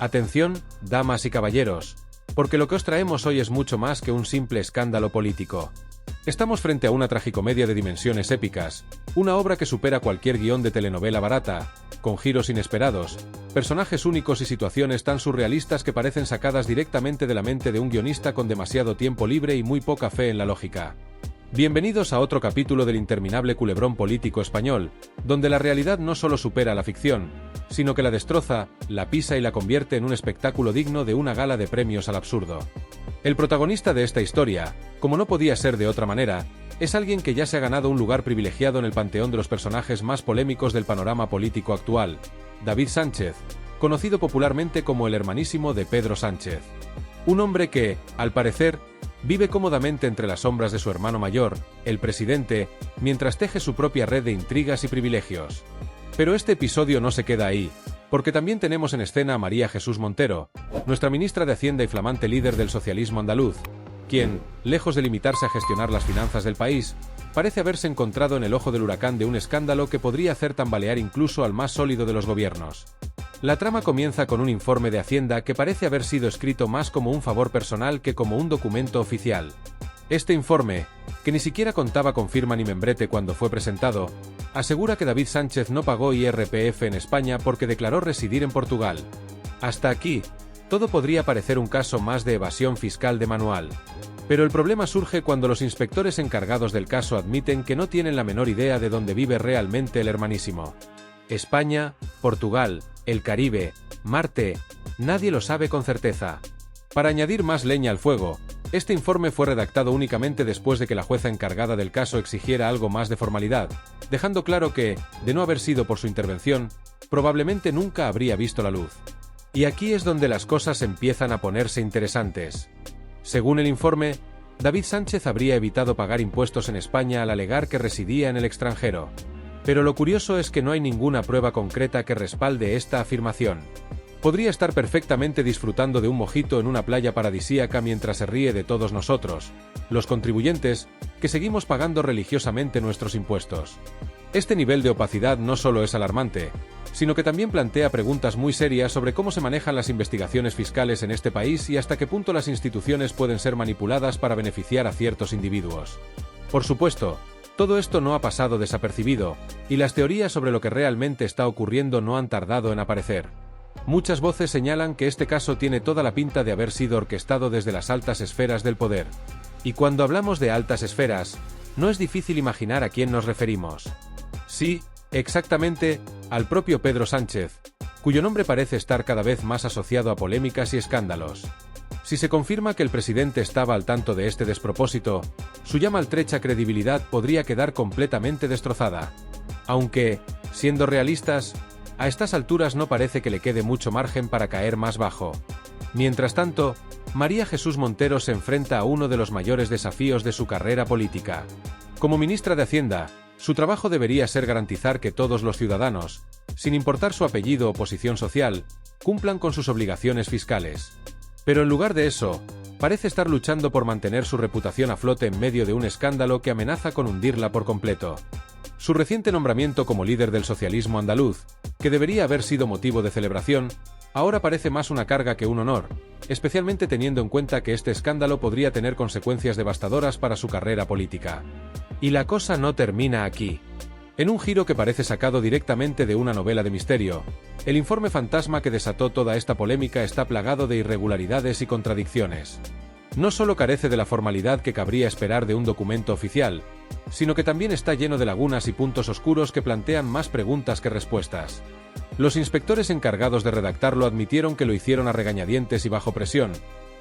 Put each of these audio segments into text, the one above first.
Atención, damas y caballeros, porque lo que os traemos hoy es mucho más que un simple escándalo político. Estamos frente a una tragicomedia de dimensiones épicas, una obra que supera cualquier guión de telenovela barata, con giros inesperados, personajes únicos y situaciones tan surrealistas que parecen sacadas directamente de la mente de un guionista con demasiado tiempo libre y muy poca fe en la lógica. Bienvenidos a otro capítulo del interminable culebrón político español, donde la realidad no solo supera a la ficción, sino que la destroza, la pisa y la convierte en un espectáculo digno de una gala de premios al absurdo. El protagonista de esta historia, como no podía ser de otra manera, es alguien que ya se ha ganado un lugar privilegiado en el panteón de los personajes más polémicos del panorama político actual, David Sánchez, conocido popularmente como el hermanísimo de Pedro Sánchez. Un hombre que, al parecer, vive cómodamente entre las sombras de su hermano mayor, el presidente, mientras teje su propia red de intrigas y privilegios. Pero este episodio no se queda ahí, porque también tenemos en escena a María Jesús Montero, nuestra ministra de Hacienda y flamante líder del socialismo andaluz, quien, lejos de limitarse a gestionar las finanzas del país, parece haberse encontrado en el ojo del huracán de un escándalo que podría hacer tambalear incluso al más sólido de los gobiernos. La trama comienza con un informe de Hacienda que parece haber sido escrito más como un favor personal que como un documento oficial. Este informe, que ni siquiera contaba con firma ni membrete cuando fue presentado, asegura que David Sánchez no pagó IRPF en España porque declaró residir en Portugal. Hasta aquí, todo podría parecer un caso más de evasión fiscal de manual. Pero el problema surge cuando los inspectores encargados del caso admiten que no tienen la menor idea de dónde vive realmente el hermanísimo. España, Portugal, el Caribe, Marte, nadie lo sabe con certeza. Para añadir más leña al fuego, este informe fue redactado únicamente después de que la jueza encargada del caso exigiera algo más de formalidad, dejando claro que, de no haber sido por su intervención, probablemente nunca habría visto la luz. Y aquí es donde las cosas empiezan a ponerse interesantes. Según el informe, David Sánchez habría evitado pagar impuestos en España al alegar que residía en el extranjero. Pero lo curioso es que no hay ninguna prueba concreta que respalde esta afirmación. Podría estar perfectamente disfrutando de un mojito en una playa paradisíaca mientras se ríe de todos nosotros, los contribuyentes, que seguimos pagando religiosamente nuestros impuestos. Este nivel de opacidad no solo es alarmante, sino que también plantea preguntas muy serias sobre cómo se manejan las investigaciones fiscales en este país y hasta qué punto las instituciones pueden ser manipuladas para beneficiar a ciertos individuos. Por supuesto, todo esto no ha pasado desapercibido, y las teorías sobre lo que realmente está ocurriendo no han tardado en aparecer. Muchas voces señalan que este caso tiene toda la pinta de haber sido orquestado desde las altas esferas del poder. Y cuando hablamos de altas esferas, no es difícil imaginar a quién nos referimos. Sí, exactamente, al propio Pedro Sánchez, cuyo nombre parece estar cada vez más asociado a polémicas y escándalos. Si se confirma que el presidente estaba al tanto de este despropósito, su ya maltrecha credibilidad podría quedar completamente destrozada. Aunque, siendo realistas, a estas alturas no parece que le quede mucho margen para caer más bajo. Mientras tanto, María Jesús Montero se enfrenta a uno de los mayores desafíos de su carrera política. Como ministra de Hacienda, su trabajo debería ser garantizar que todos los ciudadanos, sin importar su apellido o posición social, cumplan con sus obligaciones fiscales. Pero en lugar de eso, parece estar luchando por mantener su reputación a flote en medio de un escándalo que amenaza con hundirla por completo. Su reciente nombramiento como líder del socialismo andaluz, que debería haber sido motivo de celebración, ahora parece más una carga que un honor, especialmente teniendo en cuenta que este escándalo podría tener consecuencias devastadoras para su carrera política. Y la cosa no termina aquí. En un giro que parece sacado directamente de una novela de misterio, el informe fantasma que desató toda esta polémica está plagado de irregularidades y contradicciones. No solo carece de la formalidad que cabría esperar de un documento oficial, sino que también está lleno de lagunas y puntos oscuros que plantean más preguntas que respuestas. Los inspectores encargados de redactarlo admitieron que lo hicieron a regañadientes y bajo presión,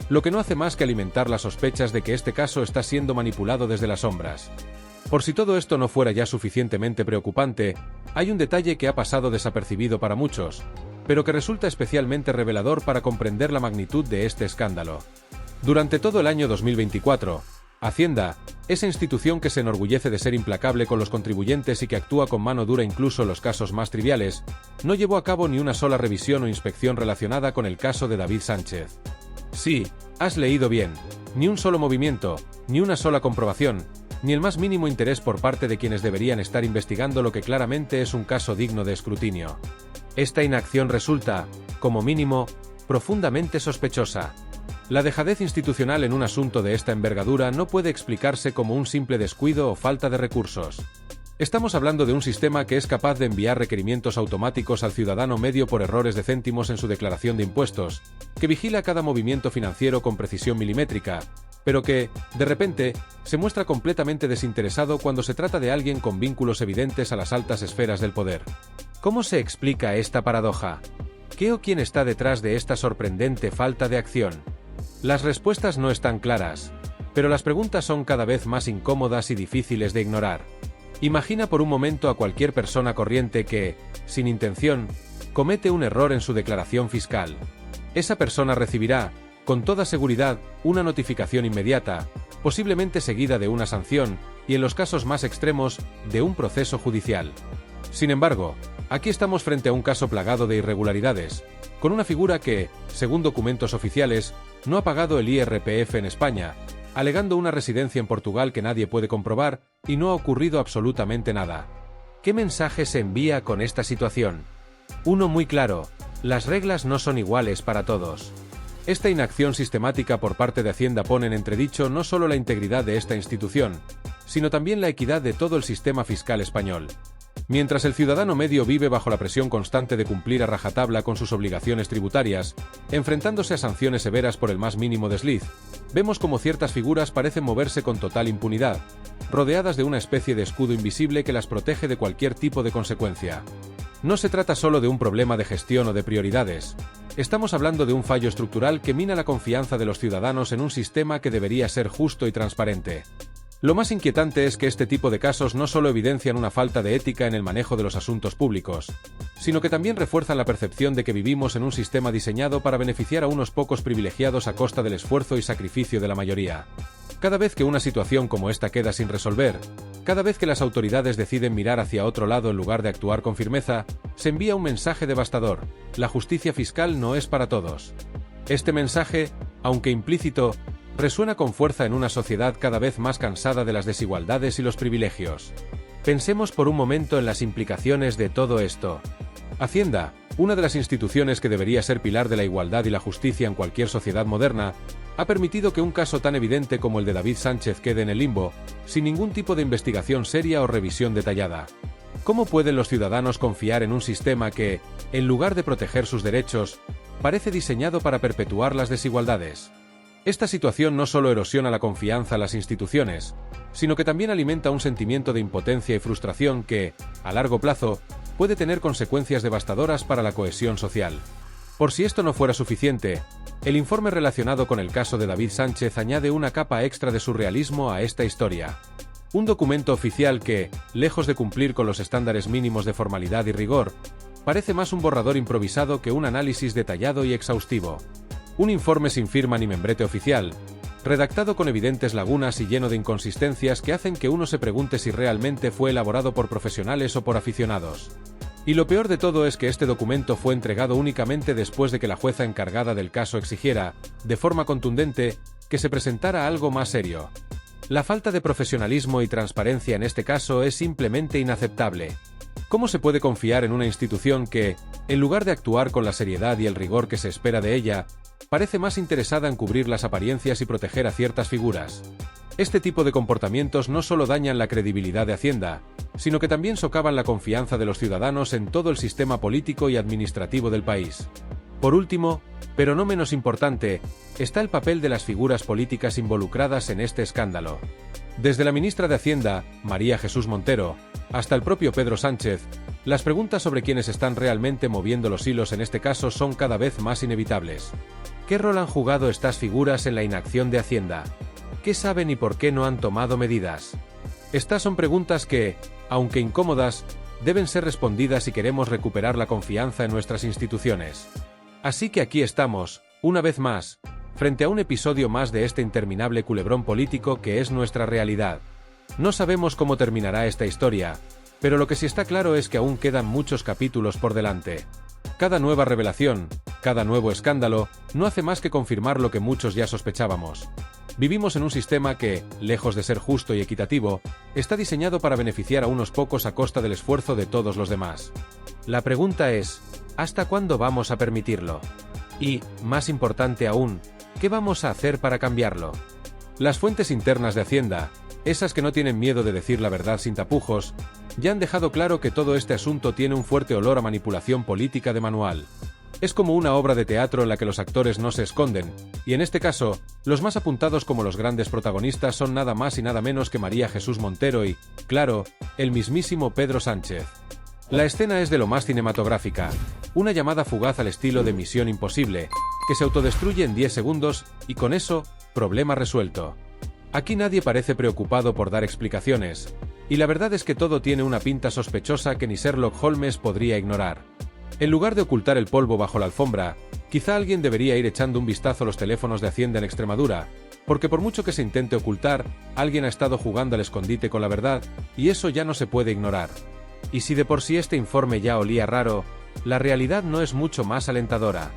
lo que no hace más que alimentar las sospechas de que este caso está siendo manipulado desde las sombras. Por si todo esto no fuera ya suficientemente preocupante, hay un detalle que ha pasado desapercibido para muchos, pero que resulta especialmente revelador para comprender la magnitud de este escándalo. Durante todo el año 2024, Hacienda, esa institución que se enorgullece de ser implacable con los contribuyentes y que actúa con mano dura incluso en los casos más triviales, no llevó a cabo ni una sola revisión o inspección relacionada con el caso de David Sánchez. Sí, has leído bien, ni un solo movimiento, ni una sola comprobación, ni el más mínimo interés por parte de quienes deberían estar investigando lo que claramente es un caso digno de escrutinio. Esta inacción resulta, como mínimo, profundamente sospechosa. La dejadez institucional en un asunto de esta envergadura no puede explicarse como un simple descuido o falta de recursos. Estamos hablando de un sistema que es capaz de enviar requerimientos automáticos al ciudadano medio por errores de céntimos en su declaración de impuestos, que vigila cada movimiento financiero con precisión milimétrica, pero que, de repente, se muestra completamente desinteresado cuando se trata de alguien con vínculos evidentes a las altas esferas del poder. ¿Cómo se explica esta paradoja? ¿Qué o quién está detrás de esta sorprendente falta de acción? Las respuestas no están claras, pero las preguntas son cada vez más incómodas y difíciles de ignorar. Imagina por un momento a cualquier persona corriente que, sin intención, comete un error en su declaración fiscal. Esa persona recibirá, con toda seguridad, una notificación inmediata, posiblemente seguida de una sanción, y en los casos más extremos, de un proceso judicial. Sin embargo, aquí estamos frente a un caso plagado de irregularidades, con una figura que, según documentos oficiales, no ha pagado el IRPF en España, alegando una residencia en Portugal que nadie puede comprobar, y no ha ocurrido absolutamente nada. ¿Qué mensaje se envía con esta situación? Uno muy claro: las reglas no son iguales para todos. Esta inacción sistemática por parte de Hacienda pone en entredicho no solo la integridad de esta institución, sino también la equidad de todo el sistema fiscal español. Mientras el ciudadano medio vive bajo la presión constante de cumplir a rajatabla con sus obligaciones tributarias, enfrentándose a sanciones severas por el más mínimo desliz, vemos como ciertas figuras parecen moverse con total impunidad, rodeadas de una especie de escudo invisible que las protege de cualquier tipo de consecuencia. No se trata solo de un problema de gestión o de prioridades. Estamos hablando de un fallo estructural que mina la confianza de los ciudadanos en un sistema que debería ser justo y transparente. Lo más inquietante es que este tipo de casos no solo evidencian una falta de ética en el manejo de los asuntos públicos, sino que también refuerzan la percepción de que vivimos en un sistema diseñado para beneficiar a unos pocos privilegiados a costa del esfuerzo y sacrificio de la mayoría. Cada vez que una situación como esta queda sin resolver, cada vez que las autoridades deciden mirar hacia otro lado en lugar de actuar con firmeza, se envía un mensaje devastador: la justicia fiscal no es para todos. Este mensaje, aunque implícito, resuena con fuerza en una sociedad cada vez más cansada de las desigualdades y los privilegios. Pensemos por un momento en las implicaciones de todo esto. Hacienda, una de las instituciones que debería ser pilar de la igualdad y la justicia en cualquier sociedad moderna, ha permitido que un caso tan evidente como el de David Sánchez quede en el limbo, sin ningún tipo de investigación seria o revisión detallada. ¿Cómo pueden los ciudadanos confiar en un sistema que, en lugar de proteger sus derechos, parece diseñado para perpetuar las desigualdades? Esta situación no solo erosiona la confianza en las instituciones, sino que también alimenta un sentimiento de impotencia y frustración que, a largo plazo, puede tener consecuencias devastadoras para la cohesión social. Por si esto no fuera suficiente, el informe relacionado con el caso de David Sánchez añade una capa extra de surrealismo a esta historia. Un documento oficial que, lejos de cumplir con los estándares mínimos de formalidad y rigor, parece más un borrador improvisado que un análisis detallado y exhaustivo. Un informe sin firma ni membrete oficial, redactado con evidentes lagunas y lleno de inconsistencias que hacen que uno se pregunte si realmente fue elaborado por profesionales o por aficionados. Y lo peor de todo es que este documento fue entregado únicamente después de que la jueza encargada del caso exigiera, de forma contundente, que se presentara algo más serio. La falta de profesionalismo y transparencia en este caso es simplemente inaceptable. ¿Cómo se puede confiar en una institución que, en lugar de actuar con la seriedad y el rigor que se espera de ella, parece más interesada en cubrir las apariencias y proteger a ciertas figuras? Este tipo de comportamientos no solo dañan la credibilidad de Hacienda, sino que también socavan la confianza de los ciudadanos en todo el sistema político y administrativo del país. Por último, pero no menos importante, está el papel de las figuras políticas involucradas en este escándalo. Desde la ministra de Hacienda, María Jesús Montero, hasta el propio Pedro Sánchez, las preguntas sobre quiénes están realmente moviendo los hilos en este caso son cada vez más inevitables. ¿Qué rol han jugado estas figuras en la inacción de Hacienda? ¿Qué saben y por qué no han tomado medidas? Estas son preguntas que, aunque incómodas, deben ser respondidas si queremos recuperar la confianza en nuestras instituciones. Así que aquí estamos, una vez más, frente a un episodio más de este interminable culebrón político que es nuestra realidad. No sabemos cómo terminará esta historia, pero lo que sí está claro es que aún quedan muchos capítulos por delante. Cada nueva revelación, cada nuevo escándalo, no hace más que confirmar lo que muchos ya sospechábamos. Vivimos en un sistema que, lejos de ser justo y equitativo, está diseñado para beneficiar a unos pocos a costa del esfuerzo de todos los demás. La pregunta es, ¿hasta cuándo vamos a permitirlo? Y, más importante aún, ¿qué vamos a hacer para cambiarlo? Las fuentes internas de Hacienda, esas que no tienen miedo de decir la verdad sin tapujos, ya han dejado claro que todo este asunto tiene un fuerte olor a manipulación política de manual. Es como una obra de teatro en la que los actores no se esconden, y en este caso, los más apuntados como los grandes protagonistas son nada más y nada menos que María Jesús Montero y, claro, el mismísimo Pedro Sánchez. La escena es de lo más cinematográfica, una llamada fugaz al estilo de Misión Imposible, que se autodestruye en 10 segundos, y con eso, problema resuelto. Aquí nadie parece preocupado por dar explicaciones, y la verdad es que todo tiene una pinta sospechosa que ni Sherlock Holmes podría ignorar. En lugar de ocultar el polvo bajo la alfombra, quizá alguien debería ir echando un vistazo a los teléfonos de Hacienda en Extremadura, porque por mucho que se intente ocultar, alguien ha estado jugando al escondite con la verdad, y eso ya no se puede ignorar. Y si de por sí este informe ya olía raro, la realidad no es mucho más alentadora.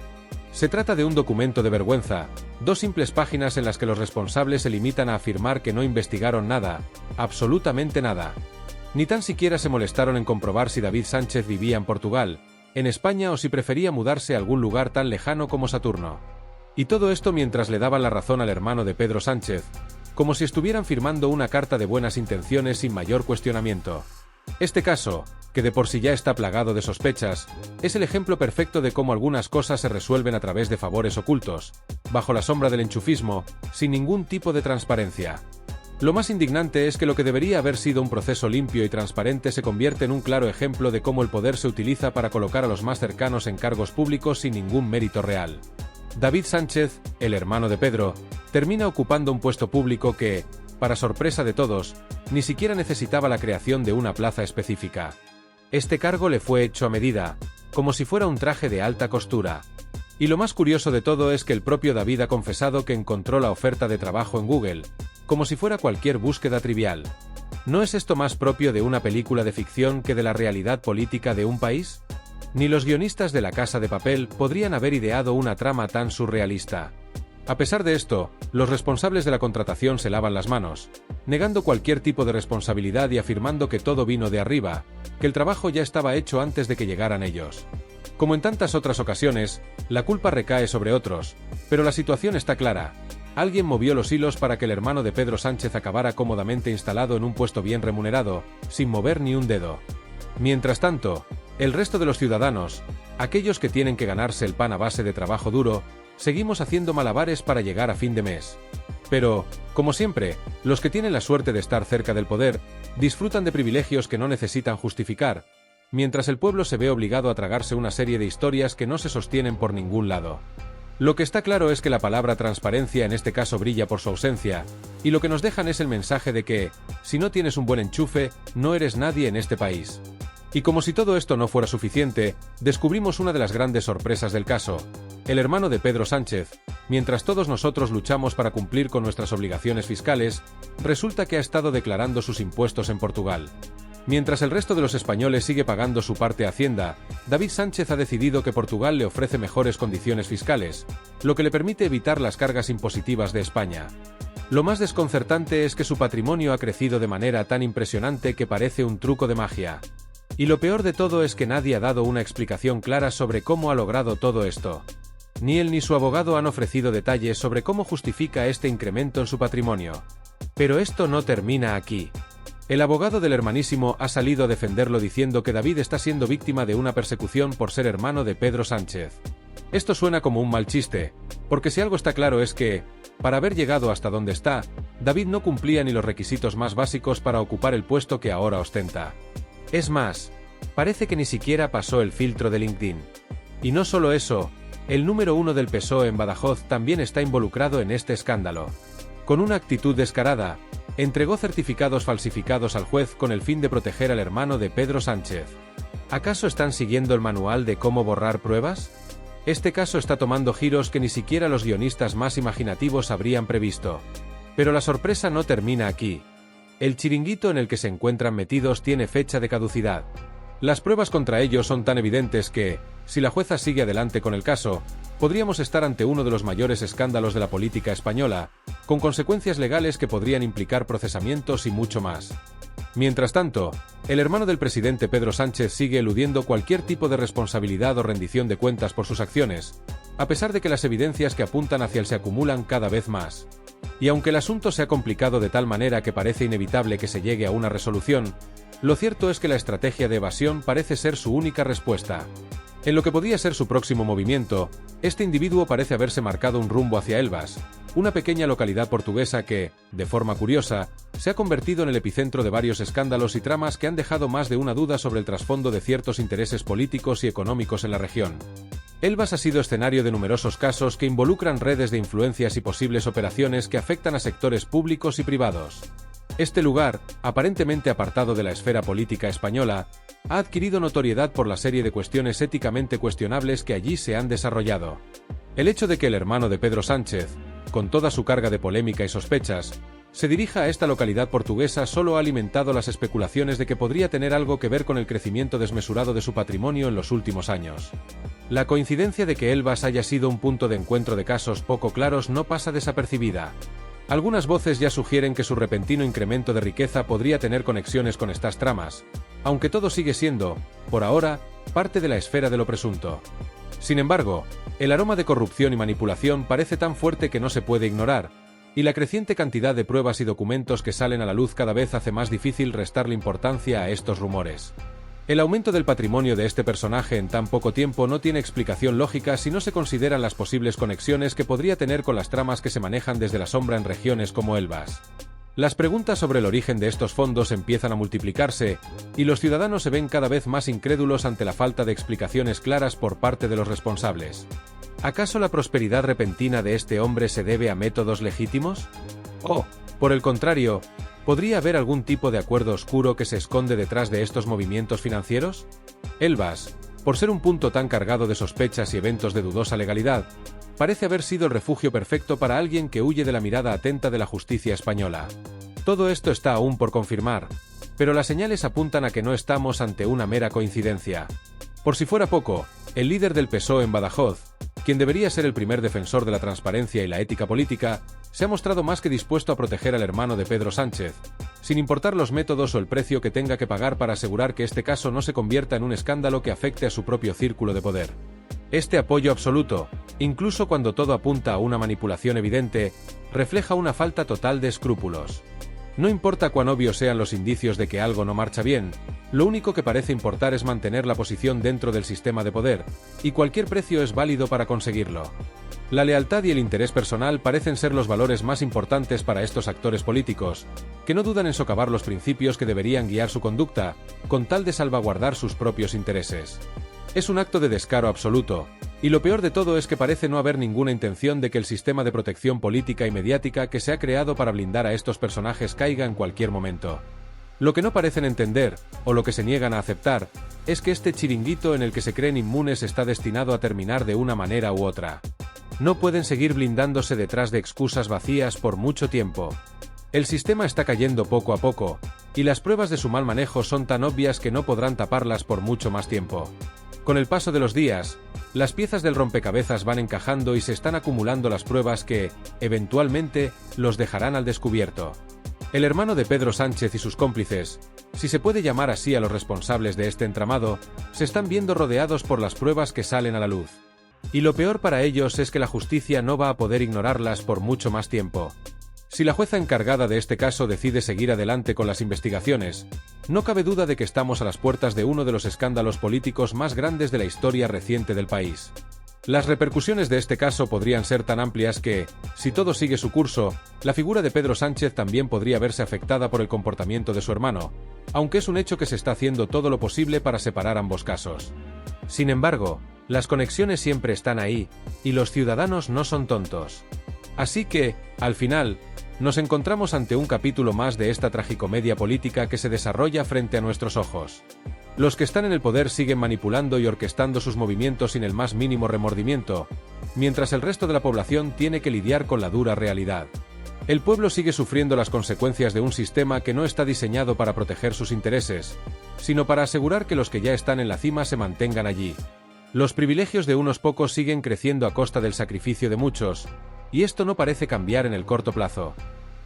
Se trata de un documento de vergüenza, 2 simples páginas en las que los responsables se limitan a afirmar que no investigaron nada, absolutamente nada. Ni tan siquiera se molestaron en comprobar si David Sánchez vivía en Portugal, en España o si prefería mudarse a algún lugar tan lejano como Saturno. Y todo esto mientras le daban la razón al hermano de Pedro Sánchez, como si estuvieran firmando una carta de buenas intenciones sin mayor cuestionamiento. Este caso, que de por sí ya está plagado de sospechas, es el ejemplo perfecto de cómo algunas cosas se resuelven a través de favores ocultos, bajo la sombra del enchufismo, sin ningún tipo de transparencia. Lo más indignante es que lo que debería haber sido un proceso limpio y transparente se convierte en un claro ejemplo de cómo el poder se utiliza para colocar a los más cercanos en cargos públicos sin ningún mérito real. David Sánchez, el hermano de Pedro, termina ocupando un puesto público que, para sorpresa de todos, ni siquiera necesitaba la creación de una plaza específica. Este cargo le fue hecho a medida, como si fuera un traje de alta costura. Y lo más curioso de todo es que el propio David ha confesado que encontró la oferta de trabajo en Google, como si fuera cualquier búsqueda trivial. ¿No es esto más propio de una película de ficción que de la realidad política de un país? Ni los guionistas de La Casa de Papel podrían haber ideado una trama tan surrealista. A pesar de esto, los responsables de la contratación se lavan las manos, negando cualquier tipo de responsabilidad y afirmando que todo vino de arriba, que el trabajo ya estaba hecho antes de que llegaran ellos. Como en tantas otras ocasiones, la culpa recae sobre otros, pero la situación está clara. Alguien movió los hilos para que el hermano de Pedro Sánchez acabara cómodamente instalado en un puesto bien remunerado, sin mover ni un dedo. Mientras tanto, el resto de los ciudadanos, aquellos que tienen que ganarse el pan a base de trabajo duro, seguimos haciendo malabares para llegar a fin de mes. Pero, como siempre, los que tienen la suerte de estar cerca del poder, disfrutan de privilegios que no necesitan justificar, mientras el pueblo se ve obligado a tragarse una serie de historias que no se sostienen por ningún lado. Lo que está claro es que la palabra transparencia en este caso brilla por su ausencia, y lo que nos dejan es el mensaje de que, si no tienes un buen enchufe, no eres nadie en este país. Y como si todo esto no fuera suficiente, descubrimos una de las grandes sorpresas del caso. El hermano de Pedro Sánchez, mientras todos nosotros luchamos para cumplir con nuestras obligaciones fiscales, resulta que ha estado declarando sus impuestos en Portugal. Mientras el resto de los españoles sigue pagando su parte a Hacienda, David Sánchez ha decidido que Portugal le ofrece mejores condiciones fiscales, lo que le permite evitar las cargas impositivas de España. Lo más desconcertante es que su patrimonio ha crecido de manera tan impresionante que parece un truco de magia. Y lo peor de todo es que nadie ha dado una explicación clara sobre cómo ha logrado todo esto. Ni él ni su abogado han ofrecido detalles sobre cómo justifica este incremento en su patrimonio. Pero esto no termina aquí. El abogado del hermanísimo ha salido a defenderlo diciendo que David está siendo víctima de una persecución por ser hermano de Pedro Sánchez. Esto suena como un mal chiste, porque si algo está claro es que, para haber llegado hasta donde está, David no cumplía ni los requisitos más básicos para ocupar el puesto que ahora ostenta. Es más, parece que ni siquiera pasó el filtro de LinkedIn. Y no solo eso, el número 1 del PSOE en Badajoz también está involucrado en este escándalo. Con una actitud descarada, entregó certificados falsificados al juez con el fin de proteger al hermano de Pedro Sánchez. ¿Acaso están siguiendo el manual de cómo borrar pruebas? Este caso está tomando giros que ni siquiera los guionistas más imaginativos habrían previsto. Pero la sorpresa no termina aquí. El chiringuito en el que se encuentran metidos tiene fecha de caducidad. Las pruebas contra ellos son tan evidentes que, si la jueza sigue adelante con el caso, podríamos estar ante uno de los mayores escándalos de la política española, con consecuencias legales que podrían implicar procesamientos y mucho más. Mientras tanto, el hermano del presidente Pedro Sánchez sigue eludiendo cualquier tipo de responsabilidad o rendición de cuentas por sus acciones, a pesar de que las evidencias que apuntan hacia él se acumulan cada vez más. Y aunque el asunto se ha complicado de tal manera que parece inevitable que se llegue a una resolución, lo cierto es que la estrategia de evasión parece ser su única respuesta. En lo que podría ser su próximo movimiento, este individuo parece haberse marcado un rumbo hacia Elvas, una pequeña localidad portuguesa que, de forma curiosa, se ha convertido en el epicentro de varios escándalos y tramas que han dejado más de una duda sobre el trasfondo de ciertos intereses políticos y económicos en la región. Elvas ha sido escenario de numerosos casos que involucran redes de influencias y posibles operaciones que afectan a sectores públicos y privados. Este lugar, aparentemente apartado de la esfera política española, ha adquirido notoriedad por la serie de cuestiones éticamente cuestionables que allí se han desarrollado. El hecho de que el hermano de Pedro Sánchez, con toda su carga de polémica y sospechas, se dirija a esta localidad portuguesa solo ha alimentado las especulaciones de que podría tener algo que ver con el crecimiento desmesurado de su patrimonio en los últimos años. La coincidencia de que Elvas haya sido un punto de encuentro de casos poco claros no pasa desapercibida. Algunas voces ya sugieren que su repentino incremento de riqueza podría tener conexiones con estas tramas, aunque todo sigue siendo, por ahora, parte de la esfera de lo presunto. Sin embargo, el aroma de corrupción y manipulación parece tan fuerte que no se puede ignorar, y la creciente cantidad de pruebas y documentos que salen a la luz cada vez hace más difícil restarle importancia a estos rumores. El aumento del patrimonio de este personaje en tan poco tiempo no tiene explicación lógica si no se consideran las posibles conexiones que podría tener con las tramas que se manejan desde la sombra en regiones como Elvas. Las preguntas sobre el origen de estos fondos empiezan a multiplicarse, y los ciudadanos se ven cada vez más incrédulos ante la falta de explicaciones claras por parte de los responsables. ¿Acaso la prosperidad repentina de este hombre se debe a métodos legítimos? ¿O, por el contrario, podría haber algún tipo de acuerdo oscuro que se esconde detrás de estos movimientos financieros? Elvas, por ser un punto tan cargado de sospechas y eventos de dudosa legalidad, parece haber sido el refugio perfecto para alguien que huye de la mirada atenta de la justicia española. Todo esto está aún por confirmar, pero las señales apuntan a que no estamos ante una mera coincidencia. Por si fuera poco, el líder del PSOE en Badajoz, quien debería ser el primer defensor de la transparencia y la ética política, se ha mostrado más que dispuesto a proteger al hermano de Pedro Sánchez, sin importar los métodos o el precio que tenga que pagar para asegurar que este caso no se convierta en un escándalo que afecte a su propio círculo de poder. Este apoyo absoluto, incluso cuando todo apunta a una manipulación evidente, refleja una falta total de escrúpulos. No importa cuán obvios sean los indicios de que algo no marcha bien, lo único que parece importar es mantener la posición dentro del sistema de poder, y cualquier precio es válido para conseguirlo. La lealtad y el interés personal parecen ser los valores más importantes para estos actores políticos, que no dudan en socavar los principios que deberían guiar su conducta, con tal de salvaguardar sus propios intereses. Es un acto de descaro absoluto, y lo peor de todo es que parece no haber ninguna intención de que el sistema de protección política y mediática que se ha creado para blindar a estos personajes caiga en cualquier momento. Lo que no parecen entender, o lo que se niegan a aceptar, es que este chiringuito en el que se creen inmunes está destinado a terminar de una manera u otra. No pueden seguir blindándose detrás de excusas vacías por mucho tiempo. El sistema está cayendo poco a poco, y las pruebas de su mal manejo son tan obvias que no podrán taparlas por mucho más tiempo. Con el paso de los días, las piezas del rompecabezas van encajando y se están acumulando las pruebas que, eventualmente, los dejarán al descubierto. El hermano de Pedro Sánchez y sus cómplices, si se puede llamar así a los responsables de este entramado, se están viendo rodeados por las pruebas que salen a la luz. Y lo peor para ellos es que la justicia no va a poder ignorarlas por mucho más tiempo. Si la jueza encargada de este caso decide seguir adelante con las investigaciones, no cabe duda de que estamos a las puertas de uno de los escándalos políticos más grandes de la historia reciente del país. Las repercusiones de este caso podrían ser tan amplias que, si todo sigue su curso, la figura de Pedro Sánchez también podría verse afectada por el comportamiento de su hermano, aunque es un hecho que se está haciendo todo lo posible para separar ambos casos. Sin embargo, las conexiones siempre están ahí, y los ciudadanos no son tontos. Así que, al final, nos encontramos ante un capítulo más de esta tragicomedia política que se desarrolla frente a nuestros ojos. Los que están en el poder siguen manipulando y orquestando sus movimientos sin el más mínimo remordimiento, mientras el resto de la población tiene que lidiar con la dura realidad. El pueblo sigue sufriendo las consecuencias de un sistema que no está diseñado para proteger sus intereses, sino para asegurar que los que ya están en la cima se mantengan allí. Los privilegios de unos pocos siguen creciendo a costa del sacrificio de muchos, y esto no parece cambiar en el corto plazo.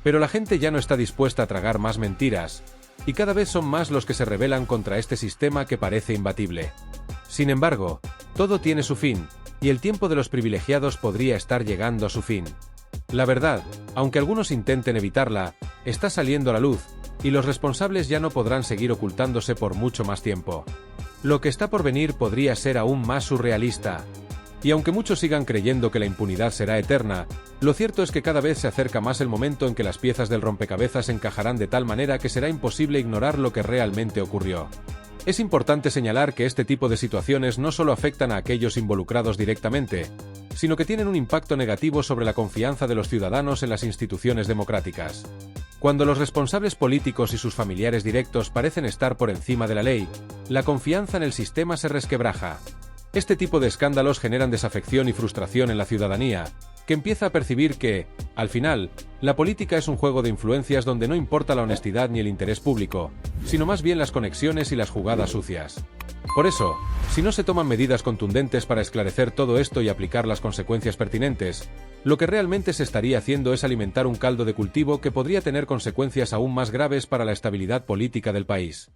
Pero la gente ya no está dispuesta a tragar más mentiras, y cada vez son más los que se rebelan contra este sistema que parece imbatible. Sin embargo, todo tiene su fin, y el tiempo de los privilegiados podría estar llegando a su fin. La verdad, aunque algunos intenten evitarla, está saliendo a la luz, y los responsables ya no podrán seguir ocultándose por mucho más tiempo. Lo que está por venir podría ser aún más surrealista. Y aunque muchos sigan creyendo que la impunidad será eterna, lo cierto es que cada vez se acerca más el momento en que las piezas del rompecabezas encajarán de tal manera que será imposible ignorar lo que realmente ocurrió. Es importante señalar que este tipo de situaciones no solo afectan a aquellos involucrados directamente, sino que tienen un impacto negativo sobre la confianza de los ciudadanos en las instituciones democráticas. Cuando los responsables políticos y sus familiares directos parecen estar por encima de la ley, la confianza en el sistema se resquebraja. Este tipo de escándalos generan desafección y frustración en la ciudadanía, que empieza a percibir que, al final, la política es un juego de influencias donde no importa la honestidad ni el interés público, sino más bien las conexiones y las jugadas sucias. Por eso, si no se toman medidas contundentes para esclarecer todo esto y aplicar las consecuencias pertinentes, lo que realmente se estaría haciendo es alimentar un caldo de cultivo que podría tener consecuencias aún más graves para la estabilidad política del país.